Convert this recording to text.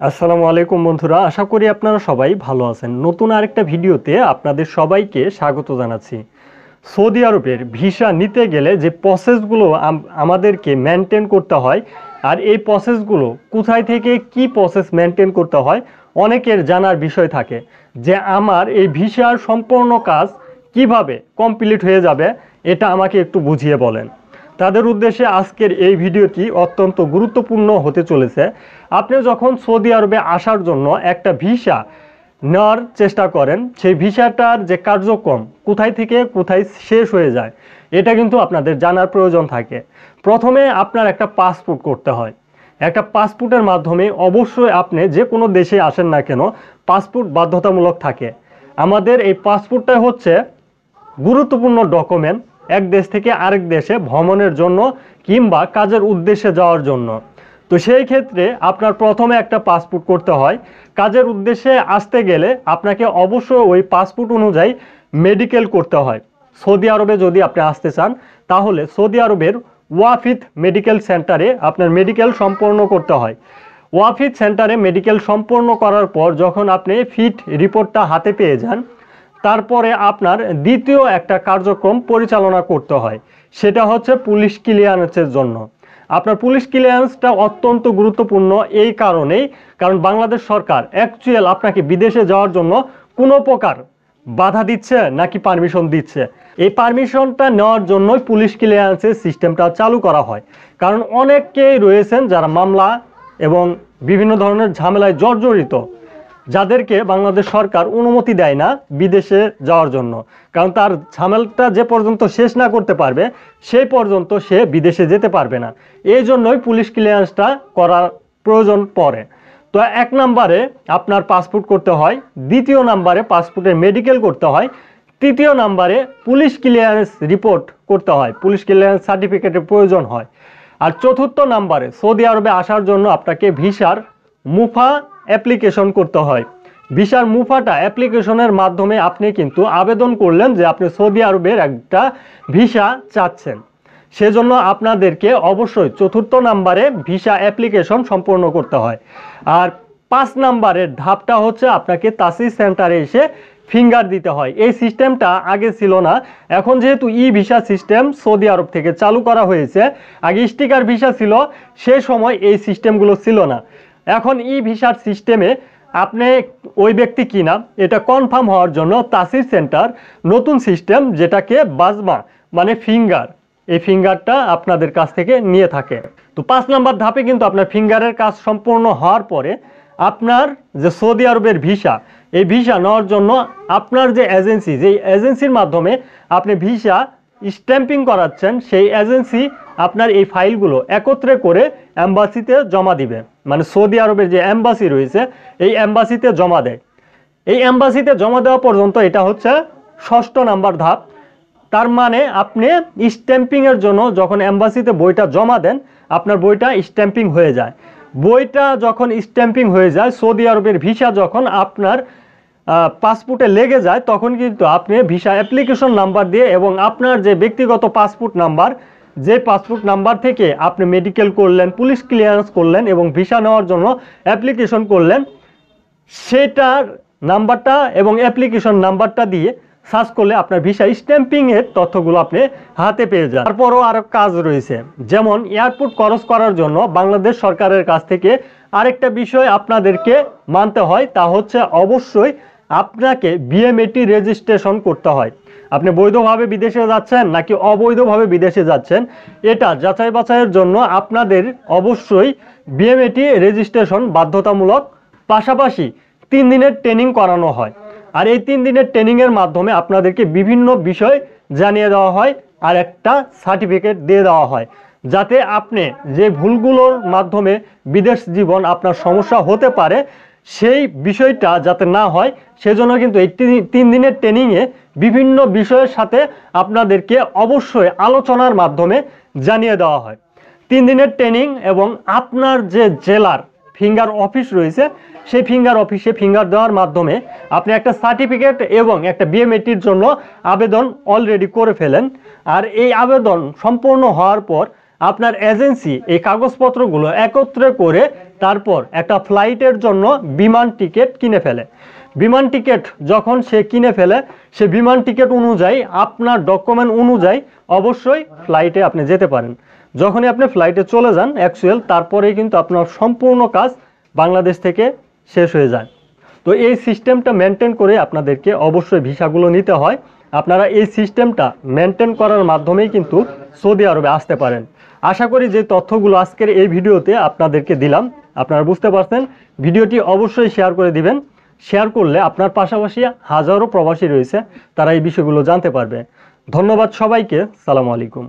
আসসালামু আলাইকুম বন্ধুরা, আশা করি আপনারা সবাই ভালো আছেন। নতুন আরেকটা ভিডিওতে আপনাদের সবাইকে স্বাগত জানাচ্ছি। সৌদি আরবের ভিসা নিতে গেলে যে প্রসেসগুলো আমাদেরকে মেনটেন করতে হয়, আর এই প্রসেসগুলো কোথায় থেকে কি প্রসেস মেনটেন করতে হয় অনেকের জানার বিষয় থাকে যে আমার এই ভিসার সম্পূর্ণ কাজ কিভাবে কমপ্লিট হয়ে যাবে, এটা আমাকে একটু বুঝিয়ে বলেন। তাদের উদ্দেশ্যে আজকের এই ভিডিওটি অত্যন্ত গুরুত্বপূর্ণ হতে চলেছে। আপনি যখন সৌদি আরবে আসার জন্য একটা ভিসা নেওয়ার চেষ্টা করেন, সেই ভিসাটার যে কার্যক্রম কোথায় থেকে কোথায় শেষ হয়ে যায় এটা কিন্তু আপনাদের জানার প্রয়োজন থাকে। প্রথমে আপনার একটা পাসপোর্ট করতে হয়। একটা পাসপোর্টের মাধ্যমে অবশ্যই আপনি যে কোনো দেশে আসেন না কেন পাসপোর্ট বাধ্যতামূলক থাকে। আমাদের এই পাসপোর্টটা হচ্ছে গুরুত্বপূর্ণ ডকুমেন্ট এক দেশ থেকে আরেক দেশে ভ্রমণের জন্য কিংবা কাজের উদ্দেশ্যে যাওয়ার জন্য। তো সেই ক্ষেত্রে আপনার প্রথমে একটা পাসপোর্ট করতে হয়। কাজের উদ্দেশ্যে আসতে গেলে আপনাকে অবশ্যই ওই পাসপোর্ট অনুযায়ী মেডিকেল করতে হয়। সৌদি আরবে যদি আপনি আসতে চান তাহলে সৌদি আরবের ওয়াফিদ মেডিকেল সেন্টারে আপনার মেডিকেল সম্পন্ন করতে হয়। ওয়াফিদ সেন্টারে মেডিকেল সম্পন্ন করার পর যখন আপনি ফিট রিপোর্টটা হাতে পেয়ে যান, তারপরে আপনার দ্বিতীয় একটা কার্যক্রম পরিচালনা করতে হয়, সেটা হচ্ছে পুলিশ ক্লিয়ারেন্সের জন্য। আপনার পুলিশ ক্লিয়ারেন্সটা অত্যন্ত গুরুত্বপূর্ণ এই কারণেই, কারণ বাংলাদেশ সরকার অ্যাকচুয়াল আপনাকে বিদেশে যাওয়ার জন্য কোনো প্রকার বাধা দিচ্ছে নাকি পারমিশন দিচ্ছে। এই পারমিশনটা নেওয়ার জন্যই পুলিশ ক্লিয়ারেন্সের সিস্টেমটা চালু করা হয়। কারণ অনেকেই রয়েছেন যারা মামলা এবং বিভিন্ন ধরনের ঝামেলায় জর্জরিত, যাদেরকে বাংলাদেশ সরকার অনুমতি দেয় না বিদেশে যাওয়ার জন্য। কারণ তার ঝামেলাটা যে পর্যন্ত শেষ না করতে পারবে সেই পর্যন্ত সে বিদেশে যেতে পারবে না। এই জন্যই পুলিশ ক্লিয়ারেন্সটা করার প্রয়োজন পড়ে। তো এক নম্বরে আপনার পাসপোর্ট করতে হয়, দ্বিতীয় নম্বরে পাসপোর্টের মেডিকেল করতে হয়, তৃতীয় নম্বরে পুলিশ ক্লিয়ারেন্স রিপোর্ট করতে হয়, পুলিশ ক্লিয়ারেন্স সার্টিফিকেটের প্রয়োজন হয়। আর চতুর্থ নম্বরে সৌদি আরবে আসার জন্য আপনাকে ভিসার মুফা অ্যাপ্লিকেশন করতে হয়। ভিসার মুফাটা অ্যাপ্লিকেশনের মাধ্যমে আপনি কিন্তু আবেদন করলেন যে আপনি সৌদি আরবের একটা ভিসা চাচ্ছেন। সেজন্য আপনাদেরকে অবশ্যই চতুর্থ নম্বরে ভিসা অ্যাপ্লিকেশন সম্পূর্ণ করতে হয়। আর 5 নম্বরের ধাপটা হচ্ছে আপনাকে তাসিস সেন্টারে এসে ফিঙ্গার দিতে হয়। এই সিস্টেমটা আগে ছিল না, এখন যেহেতু ই ভিসা সিস্টেম সৌদি আরব থেকে চালু করা হয়েছে। আগে স্টিকার ভিসা ছিল, সেই সময় এই সিস্টেমগুলো ছিল না। এখন ই ভিসার সিস্টেমে আপনি ওই ব্যক্তি কিনা এটা কনফার্ম হওয়ার জন্য তাসির সেন্টার নতুন সিস্টেম, যেটাকে বাজমা মানে ফিঙ্গার, এই ফিঙ্গারটা আপনাদের কাছ থেকে নিয়ে থাকে। তো 5 নম্বর ধাপে কিন্তু আপনার ফিঙ্গারের কাজ সম্পূর্ণ হওয়ার পরে আপনার যে সৌদি আরবের ভিসা, এই ভিসা নেওয়ার জন্য আপনার যে এজেন্সি, যেই এজেন্সির মাধ্যমে আপনি ভিসা স্ট্যাম্পিং করাচ্ছেন, সেই এজেন্সি আপনার এই ফাইলগুলো একত্রে করে অ্যাম্বাসিতে জমা দিবে। মানে সৌদি আরবের যে অ্যাম্বাসি রয়েছে এই অ্যাম্বাসিতে জমা দেয়। এই অ্যাম্বাসিতে জমা দেওয়া পর্যন্ত এটা হচ্ছে 6ষ্ঠ নাম্বার ধাপ। তার মানে আপনি স্ট্যাম্পিংয়ের জন্য যখন অ্যাম্বাসিতে বইটা জমা দেন আপনার বইটা স্ট্যাম্পিং হয়ে যায়। বইটা যখন স্ট্যাম্পিং হয়ে যায়, সৌদি আরবের ভিসা যখন আপনার পাসপোর্টে লেগে যায়, তখন কিন্তু আপনি ভিসা অ্যাপ্লিকেশন নাম্বার দিয়ে এবং আপনার যে ব্যক্তিগত পাসপোর্ট নাম্বার, যে পাসপোর্ট নাম্বার থেকে আপনি মেডিকেল করলেন, পুলিশ ক্লিয়ারেন্স করলেন এবং ভিসা নেওয়ার জন্য অ্যাপ্লিকেশন করলেন, সেটার নাম্বারটা এবং অ্যাপ্লিকেশন নাম্বারটা দিয়ে সার্চ করলে আপনার ভিসা স্ট্যাম্পিংয়ের তথ্যগুলো আপনি হাতে পেয়ে যান। তারপরও আরও কাজ রয়েছে, যেমন এয়ারপোর্ট ক্রস করার জন্য বাংলাদেশ সরকারের কাছ থেকে আরেকটা বিষয় আপনাদেরকে মানতে হয়, তা হচ্ছে অবশ্যই আপনাকে বিএমএটি রেজিস্ট্রেশন করতে হয়। আপনি বৈধভাবে বিদেশে যাচ্ছেন নাকি অবৈধভাবে বিদেশে যাচ্ছেন এটা যাচাই বাছাইয়ের জন্য আপনাদের অবশ্যই বিএমএটি রেজিস্ট্রেশন বাধ্যতামূলক। পাশাপাশি 3 দিনের ট্রেনিং করানো হয়। আর এই 3 দিনের ট্রেনিংয়ের মাধ্যমে আপনাদেরকে বিভিন্ন বিষয় জানিয়ে দেওয়া হয় আর একটা সার্টিফিকেট দিয়ে দেওয়া হয়, যাতে আপনি যে ভুলগুলোর মাধ্যমে বিদেশ জীবন আপনার সমস্যা হতে পারে সেই বিষয়টা যাতে না হয়, সেজন্য কিন্তু এই 3 দিনের ট্রেনিংয়ে বিভিন্ন বিষয়ের সাথে আপনাদেরকে অবশ্যই আলোচনার মাধ্যমে জানিয়ে দেওয়া হয়। 3 দিনের ট্রেনিং এবং আপনার যে জেলার ফিঙ্গার অফিস রয়েছে সেই ফিঙ্গার অফিসে ফিঙ্গার দেওয়ার মাধ্যমে আপনি একটা সার্টিফিকেট এবং একটা বিএমএটির জন্য আবেদন অলরেডি করে ফেলেন। আর এই আবেদন সম্পূর্ণ হওয়ার পর আপনার এজেন্সি এই কাগজপত্রগুলো একত্রে করে তারপর একটা ফ্লাইটের জন্য বিমান টিকিট কিনে ফেলে। বিমান টিকিট যখন সে কিনে ফেলে, সে বিমান টিকিট অনুযায়ী আপনার ডকুমেন্ট অনুযায়ী অবশ্যই ফ্লাইটে আপনি যেতে পারেন। যখনই আপনি ফ্লাইটে চলে যান অ্যাকচুয়াল, তারপরেই কিন্তু আপনার সম্পূর্ণ কাজ বাংলাদেশ থেকে শেষ হয়ে যায়। তো এই সিস্টেমটা মেনটেন করে আপনাদেরকে অবশ্যই ভিসাগুলো নিতে হয়। আপনারা এই সিস্টেমটা মেনটেন করার মাধ্যমেই কিন্তু সৌদি আরবে আসতে পারেন। আশা করি যে তথ্যগুলো আজকের এই ভিডিওতে আপনাদেরকে দিলাম আপনারা বুঝতে পারছেন। ভিডিওটি অবশ্যই শেয়ার করে দিবেন। শেয়ার করলে আপনার পাশাপাশি হাজারো প্রবাসী রয়েছে, তারা এই বিষয়গুলো জানতে পারবে। ধন্যবাদ সবাইকে। সালামু আলাইকুম।